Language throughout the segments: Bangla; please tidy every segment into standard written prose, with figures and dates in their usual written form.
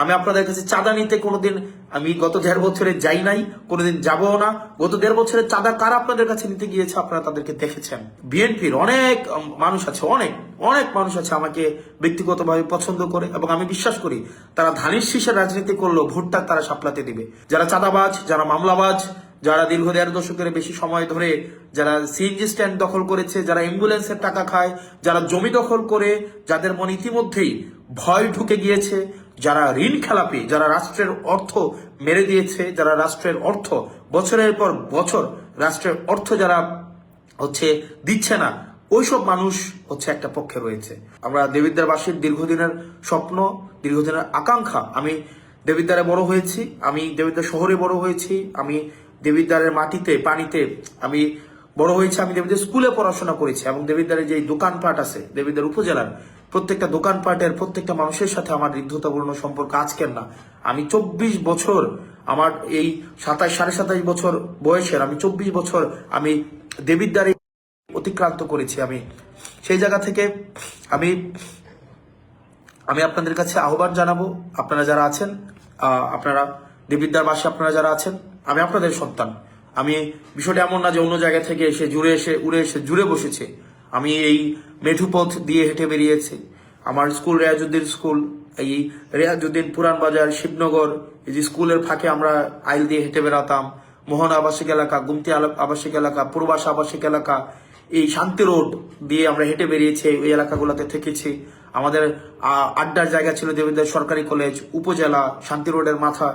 আমি আপনাদের কাছে চাঁদা নিতে কোনোদিন আমি গত 1.5 বছরে যাই নাই, কোনোদিন যাবও না। গত 1.5 বছরে চাঁদা কারা আপনাদের কাছে নিতে গিয়েছে আপনারা তাদেরকে দেখেছেন। বিএনপির অনেক মানুষ আছে, অনেক অনেক মানুষ আছে আমাকে ব্যক্তিগতভাবে পছন্দ করে, এবং আমি বিশ্বাস করি তারা ধানের শীষের রাজনীতি করলেও ভোটটা তারা সাপলাতে দিবে। যারা চাঁদাবাজ, যারা মামলাবাজ, যারা দীর্ঘ 1.5 দশকের বেশি সময় ধরে যারা সিএনজি স্ট্যান্ড দখল করেছে, যারা অ্যাম্বুলেন্সের টাকা খায়, যারা জমি দখল করে, যাদের মনে ইতিমধ্যেই ভয় ঢুকে গিয়েছে, যারা ঋণ খেলাপি, যারা রাষ্ট্রের অর্থ মেরে দিয়েছে, যারা রাষ্ট্রের অর্থ বছরের পর বছর রাষ্ট্রের অর্থ যারা দিচ্ছে না, ওইসব মানুষ একটা পক্ষে রয়েছে। আমরা দেবিদ্বারবাসীর দীর্ঘদিনের স্বপ্ন, দীর্ঘদিনের আকাঙ্ক্ষা। আমি দেবিদ্বারে বড় হয়েছি, আমি দেবিদ্বার শহরে বড় হয়েছি, আমি দেবিদ্বারের মাটিতে পানিতে আমি বড় হয়েছি, আমি দেবিদ্বার স্কুলে পড়াশোনা করেছি, এবং দেবিদ্বারে যে দোকানপাট আছে দেবিদ্বার উপজেলার প্রত্যেকটা দোকানপাটের প্রত্যেকটা মানুষের সাথে আমার হৃদ্যতাপূর্ণ সম্পর্ক আজকের না। আমি 24 বছর, আমার এই 27 বছর বয়সের আমি 24 বছর আমি দেবিদ্বারে অতিক্রান্ত করেছি। আমি সেই জায়গা থেকে আমি আপনাদের কাছে আহ্বান জানাবো, আপনারা যারা আছেন, আপনারা দেবিদ্বারবাসী আপনারা যারা আছেন, আমি আপনাদের সন্তান। আমি বিষয়টা এমন না যে অন্য জায়গা থেকে এসে উড়ে এসে জুড়ে বসেছে। আমি এই মেঠুপথ দিয়ে হেঁটে বেরিয়েছি। আমার স্কুল রেয়াজউদ্দিন স্কুল, এই রেয়াজউদ্দিন পুরান বাজার, শিবনগর, এই যে স্কুলের ফাঁকে আমরা আইল দিয়ে হেঁটে বেড়াতাম। মোহন আবাসিক এলাকা, গুমতি আবাসিক এলাকা, পূর্বাস আবাসিক এলাকা, এই শান্তি রোড দিয়ে আমরা হেঁটে বেরিয়েছি, ওই এলাকাগুলোতে থেকেছি। আমাদের আড্ডার জায়গা ছিল দেবিদ্বার সরকারি কলেজ, উপজেলা, শান্তি রোডের মাথা।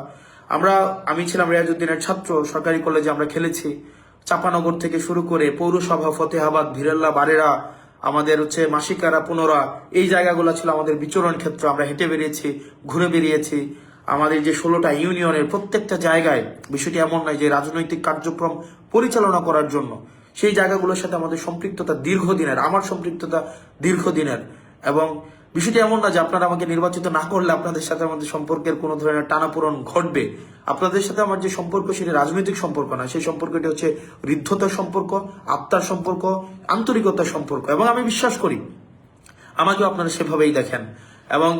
আমি ছিলাম রেয়াজউদ্দিনের ছাত্র, সরকারি কলেজে আমরা খেলেছি। চাপানগর থেকে শুরু করে পৌরসভা, ফতেহাবাদ, ভিরেল্লা, বারেরা, আমাদের মাসিকারা, পুনরা, এই জায়গাগুলো ছিল আমাদের বিচরণ ক্ষেত্র। আমরা হেঁটে বেরিয়েছি, ঘুরে বেরিয়েছি। আমাদের যে 16টা ইউনিয়নের প্রত্যেকটা জায়গায়, বিষয়টি এমন নয় যে রাজনৈতিক কার্যক্রম পরিচালনা করার জন্য, সেই জায়গাগুলোর সাথে আমাদের সম্পৃক্ততা দীর্ঘদিনের, আমার সম্পৃক্ততা দীর্ঘদিনের। এবং বিষয়টি এমন না যে আপনারা আমাকে নির্বাচিত না করলে আপনাদের সাথে আমাদের সম্পর্কের কোনো ধরনের টানাপোড়েন ঘটবে। আপনাদের সাথে আমার যে সম্পর্ক, সেটি রাজনৈতিক সম্পর্ক না, সেই সম্পর্কটি হৃদ্যতার সম্পর্ক, আত্মার সম্পর্ক, আন্তরিকতার সম্পর্ক। এবং আমি বিশ্বাস করি আমাকেও আপনারা সেভাবেই দেখেন। এবং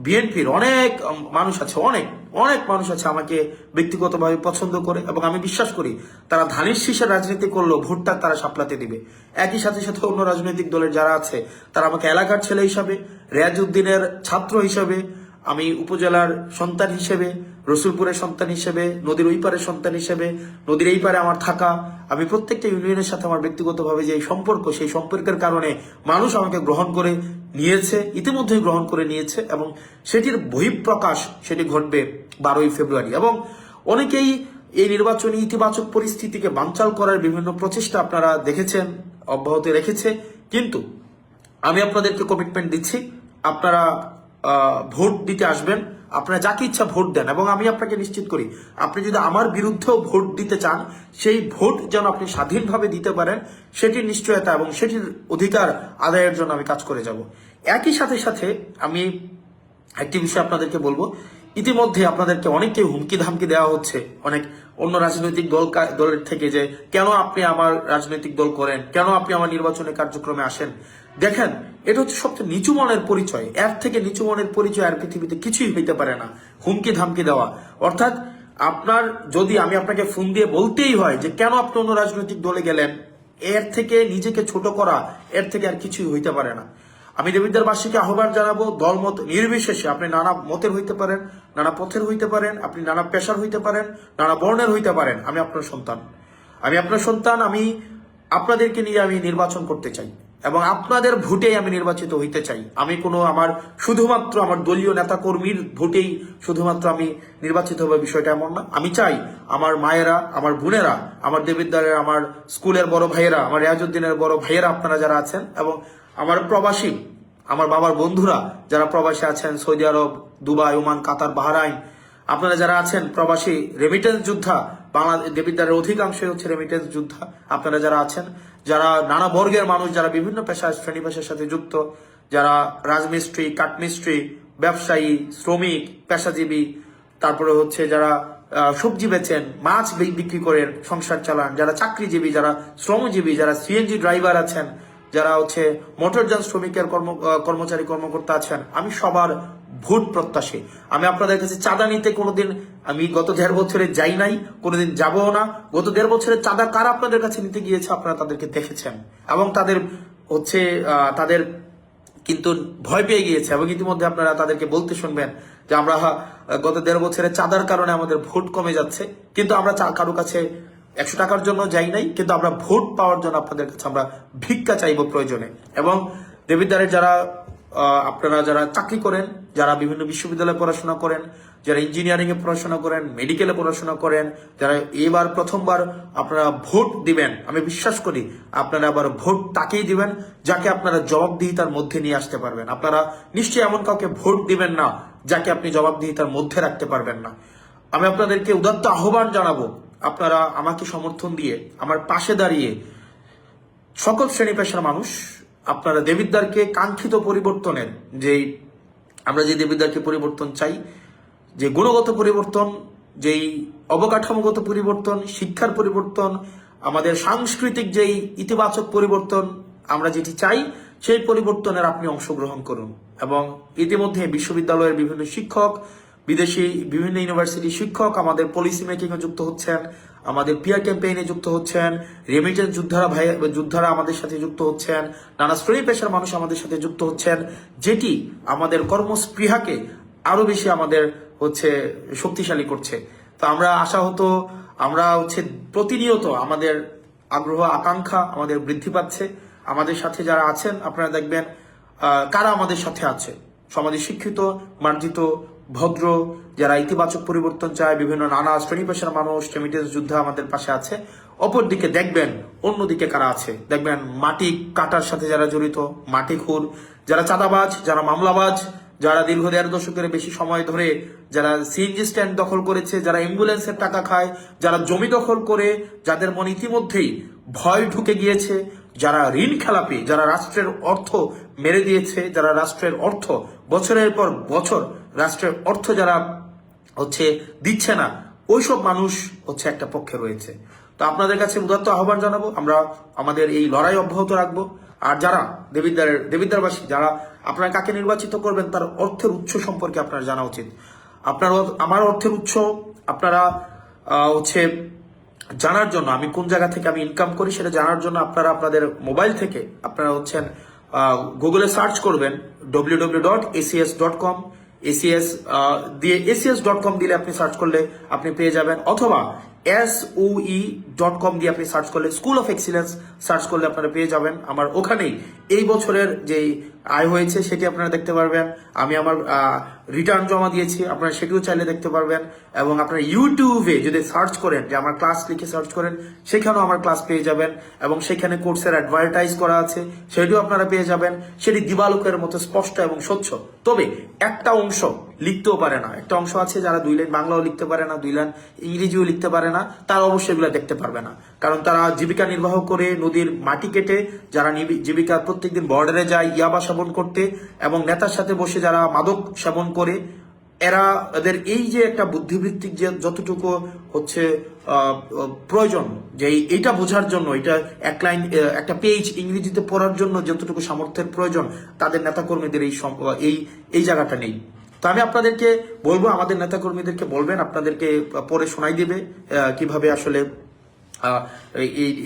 বিএনপির অনেক মানুষ আছে, অনেক অনেক মানুষ আছে আমাকে ব্যক্তিগতভাবে পছন্দ করে, এবং আমি বিশ্বাস করি তারা ধানের শীষের রাজনীতি করলেও ভোটটা তারা সাপলাতে দিবে। একই সাথে সাথে অন্য রাজনৈতিক দলের যারা আছে তারা আমাকে এলাকার ছেলে হিসাবে, রেয়াজউদ্দিনের ছাত্র হিসাবে, আমি উপজেলার সন্তান হিসেবে, রসুলপুরের সন্তান হিসেবে, নদীর ওই পারের সন্তান হিসেবে, নদীর এই পারে আমার থাকা, আমি প্রত্যেকটা ইউনিয়নের সাথে আমার ব্যক্তিগতভাবে যে সম্পর্ক, সেই সম্পর্কের কারণে মানুষ আমাকে গ্রহণ করে নিয়েছে, ইতিমধ্যেই গ্রহণ করে নিয়েছে, এবং সেটির বহিঃপ্রকাশ সেটি ঘটবে 12ই ফেব্রুয়ারি। এবং অনেকেই এই নির্বাচনী ইতিবাচক পরিস্থিতিকে বানচাল করার বিভিন্ন প্রচেষ্টা আপনারা দেখেছেন, অব্যাহত রেখেছে। কিন্তু আমি আপনাদেরকে কমিটমেন্ট দিচ্ছি, আপনারা ভোট দিতে আসবেন, আপনারা যাকে ইচ্ছা ভোট দেন, এবং আমি আপনাকে নিশ্চিত করি আপনি যদি আমার বিরুদ্ধেও ভোট দিতে চান, সেই ভোট যেন আপনি স্বাধীনভাবে দিতে পারেন, সেটির নিশ্চয়তা এবং সেটির অধিকার আদায়ের জন্য আমি কাজ করে যাব। একই সাথে সাথে আমি একটি বিষয় আপনাদেরকে বলবো, ইতিমধ্যে আপনাদেরকে অনেককে হুমকি ধামকি দেওয়া হচ্ছে অনেক অন্য রাজনৈতিক দলের থেকে, যে কেন আপনি আমার রাজনৈতিক দল করেন, কেন আপনি আমার নির্বাচনের কার্যক্রমে আসেন। দেখেন, এটা সবচেয়ে নিচু মনের পরিচয়, এর থেকে নিচু মনের পরিচয় আর পৃথিবীতে কিছুই হইতে পারে না। হুমকি ধামকি দেওয়া, অর্থাৎ আপনার যদি আমি আপনাকে ফোন দিয়ে বলতেই হয় যে কেন আপনি অন্য রাজনৈতিক দলে গেলেন, এর থেকে নিজেকে ছোট করা, এর থেকে আর কিছুই হইতে পারে না। আমি দেবিদ্বারবাসীকে আহ্বান জানাবো, দলমত নির্বিশেষে আপনি নানা মতের হইতে পারেন, নানা পথের হইতে পারেন, আপনি নানা পেশার হইতে পারেন, নানা বর্ণের হইতে পারেন, আমি আপনার সন্তান, আমি আপনাদেরকে নিয়ে আমি নির্বাচন করতে চাই, এবং আপনাদের ভোটেই আমি নির্বাচিত হইতে চাই। আমি আমার শুধুমাত্র আমার দলীয় নেতা কর্মীর ভোটেই শুধুমাত্র আমি নির্বাচিত হবে, বিষয়টা এমন না। আমি চাই আমার মায়েরা, আমার বোনেরা, আমার দেবিদ্বারের, আমার স্কুলের বড় ভাইয়েরা, আমার রেয়াজউদ্দিনের বড় ভাইয়েরা, আপনারা যারা আছেন, এবং আমার প্রবাসী, আমার বাবার বন্ধুরা যারা প্রবাসী আছেন, সৌদি আরব, দুবাই, ওমান, কাতার, বাহরাইন, আপনারা যারা আছেন প্রবাসী রেমিটেন্স যোদ্ধা, বাংলাদেশ দেবিদ্বারের অধিকাংশই রেমিটেন্স যোদ্ধা, আপনারা যারা আছেন, যারা নানা বর্গের মানুষ, যারা বিভিন্ন শ্রেণী পেশার সাথে যুক্ত, যারা রাজমিস্ত্রি, কাঠমিস্ত্রি, ব্যবসায়ী, শ্রমিক, পেশাজীবী, তারপরে যারা সবজি বেচেন, মাছ বিক্রি করেন, সংসার চালান, যারা চাকরিজীবী, যারা শ্রমজীবী, যারা সিএনজি ড্রাইভার আছেন, যারা মোটরযান শ্রমিকের কর্মচারী কর্মকর্তা আছেন, আমি সবার ভোট প্রত্যাশী। আমি আপনাদের কাছে চাঁদা নিতে কোনোদিন আমি গত 1.5 বছরে যাই নাই, কোনোদিন যাবও না। গত 1.5 বছরের চাঁদা কারা আপনাদের কাছে নিতে গিয়েছে আপনারা তাদেরকে দেখেছেন, এবং তাদের তাদের কিন্তু ভয় পেয়ে গিয়েছে, এবং ইতিমধ্যে আপনারা তাদেরকে বলতে শুনবেন যে আমরা গত 1.5 বছরের চাঁদার কারণে আমাদের ভোট কমে যাচ্ছে। কিন্তু আমরা কারো কাছে 100 টাকার জন্য যাই নাই, কিন্তু আমরা ভোট পাওয়ার জন্য আপনাদের কাছে আমরা ভিক্ষা চাইব প্রয়োজনে। এবং দেবিদ্বারের আপনারা যারা চাকরি করেন, যারা বিভিন্ন বিশ্ববিদ্যালয়ে পড়াশোনা করেন, যারা ইঞ্জিনিয়ারিং এ পড়াশোনা করেন, মেডিকেলে পড়াশোনা করেন, যারা এবার প্রথমবার আপনারা ভোট দিবেন, আমি বিশ্বাস করি আপনারা আবার ভোট তাকেই দিবেন যাকে আপনারা জবাবদিহিতার মধ্যে নিয়ে আসতে পারবেন। আপনারা নিশ্চয়ই এমন কাউকে ভোট দিবেন না যাকে আপনি জবাবদিহিতার মধ্যে রাখতে পারবেন না। আমি আপনাদেরকে উদাত্ত আহ্বান জানাবো, আপনারা আমাকে সমর্থন দিয়ে আমার পাশে দাঁড়িয়ে সকল শ্রেণী পেশার মানুষ আপনারা দেবিদ্বারকে কাঙ্ক্ষিত পরিবর্তনের আমরা যে দেবিদ্বারকে পরিবর্তন চাই, যে গুণগত পরিবর্তন, যেই অবকাঠামোগত পরিবর্তন, শিক্ষার পরিবর্তন, আমাদের সাংস্কৃতিক যেই ইতিবাচক পরিবর্তন আমরা যেটি চাই, সেই পরিবর্তনের আপনি অংশগ্রহণ করুন। এবং ইতিমধ্যে বিশ্ববিদ্যালয়ের বিভিন্ন শিক্ষক, বিদেশি বিভিন্ন ইউনিভার্সিটি শিক্ষক আমাদের পলিসি মেকিং এ যুক্ত হচ্ছেন, আমাদের পিয়ার ক্যাম্পেইনে যুক্ত হচ্ছেন, রেমিটেন্স যোদ্ধারা আমাদের সাথে যুক্ত হচ্ছেন, নানা শ্রেণী পেশার মানুষ আমাদের সাথে যুক্ত হচ্ছেন, যেটি আমাদের কর্মস্পৃহাকে আরো বেশি আমাদের শক্তিশালী করছে। তো আমরা প্রতিনিয়ত আমাদের আগ্রহ আকাঙ্ক্ষা আমাদের বৃদ্ধি পাচ্ছে। আমাদের সাথে যারা আছেন আপনারা দেখবেন কারা আমাদের সাথে আছে, সমাজে শিক্ষিত, মার্জিত, ভদ্র, যারা ইতিবাচক পরিবর্তন চায়, বিভিন্ন নানা শ্রেণী পেশার মানুষ, রেমিটেন্স যোদ্ধা আমাদের পাশে আছে। অপরদিকে দেখবেন অন্যদিকে কারা আছে, দেখবেন মাটি কাটার সাথে যারা জড়িত, মাটিখুর, যারা চাঁদাবাজ, যারা মামলাবাজ, যারা দীর্ঘ 1.5 দশকের বেশি সময় ধরে যারা সিএনজি স্ট্যান্ড দখল করেছে, যারা অ্যাম্বুলেন্সের টাকা খায়, যারা জমি দখল করে, যাদের মনে ইতিমধ্যেই ভয় ঢুকে গিয়েছে, যারা ঋণ খেলাপি, যারা রাষ্ট্রের অর্থ মেরে দিয়েছে, যারা রাষ্ট্রের অর্থ বছরের পর বছর রাষ্ট্রের অর্থ যারা দিচ্ছে না, ওইসব মানুষ একটা পক্ষে রয়েছে। তো আপনাদের কাছে উদাত্ত আহ্বান জানাবো, আমরা আমাদের এই লড়াই অব্যাহত রাখবো। আর যারা দেবিদ্বারবাসী, যারা আপনারা কাকে নির্বাচিত করবেন তার অর্থের উৎস সম্পর্কে আপনার জানা উচিত। আমার অর্থের উৎস আপনারা জানার জন্য, আমি কোন জায়গা থেকে আমি ইনকাম করি সেটা জানার জন্য আপনারা আপনাদের মোবাইল থেকে আপনারা গুগলে সার্চ করবেন www.acs.com, acs.com দিলে আপনি সার্চ করলে আপনি পেয়ে যাবেন, অথবা SOE.com দিয়ে আপনি সার্চ করলে, স্কুল অফ এক্সিলেন্স সার্চ করলে আপনারা পেয়ে যাবেন। আমার ওখানেই এই বছরের যে আয় হয়েছে সেটি আপনারা দেখতে পারবেন। আমি আমার রিটার্ন জমা দিয়েছি, আপনারা সেটিও চাইলে দেখতে পারবেন। এবং আপনারা ইউটিউবে যদি সার্চ করেন, যে আমার ক্লাস লিখে সার্চ করেন, সেখানেও আমার ক্লাস পেয়ে যাবেন, এবং সেখানে কোর্সের অ্যাডভার্টাইজ করা আছে, সেটিও আপনারা পেয়ে যাবেন। সেটি দিবালোকের মতো স্পষ্ট এবং স্বচ্ছ। তবে একটা অংশ লিখতেও পারে না, একটা অংশ আছে যারা 2 লাইন বাংলাও লিখতে পারে না, 2 লাইন ইংরেজিও লিখতে পারে না, তারা অবশ্যই এগুলো দেখতে পারবে না। কারণ তারা জীবিকা নির্বাহ করে নদীর মাটি কেটে, যারা জীবিকা প্রত্যেকদিন বর্ডারে যায় ইয়াবা সেবন করতে, এবং নেতার সাথে বসে যারা মাদক সেবন করে, এদের এই যে একটা বুদ্ধিবৃত্তিক যে যতটুকু প্রয়োজন, যে এইটা বোঝার জন্য, এটা একটা পেজ ইংরেজিতে পড়ার জন্য যতটুকু সামর্থ্যের প্রয়োজন, তাদের নেতাকর্মীদের এই জায়গাটা নেই। তো আমি আপনাদেরকে বলবো, আমাদের নেতাকর্মীদেরকে বলবেন, আপনাদেরকে পরে শোনাই দিবে কিভাবে আসলে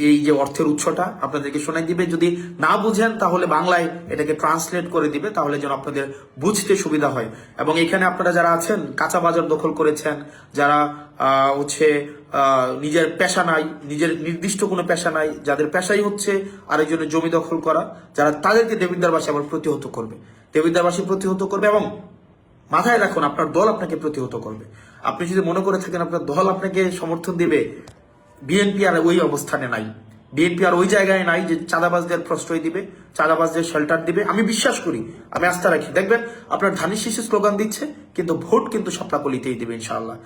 এই যে অর্থের উৎসটা আপনাদেরকে শোনাই দিবে। যদি না বুঝেন তাহলে বাংলায় এটাকে ট্রান্সলেট করে দিবে, তাহলে যেন আপনাদের বুঝতে সুবিধা হয়। এবং এখানে আপনারা যারা আছেন, কাঁচা বাজার দখল করেছেন, যারা নিজের পেশা নাই, নিজের নির্দিষ্ট কোনো পেশা নাই, যাদের পেশাই আরেকজনের জমি দখল করা, যারা তাদেরকে দেবিদ্বারবাসী আবার প্রতিহত করবে, দেবিদ্বারবাসী প্রতিহত করবে। এবং মাথায় রাখুন, আপনার দল আপনাকে প্রতিহত করবে। আপনি যদি মনে করে থাকেন আপনার দল আপনাকে সমর্থন দিবে, বিএনপি আর ওই অবস্থানে নাই, বিএনপি আর ওই জায়গায় নাই যে চাঁদাবাজদের প্রশ্রয় দিবে, চাঁদাবাজদের শেল্টার দিবে। আমি বিশ্বাস করি, আমি আস্থা রাখি, দেখবেন আপনার ধানের শীষে স্লোগান দিচ্ছে, কিন্তু ভোট কিন্তু শাপলাকলিতেই দিবে ইনশাআল্লাহ।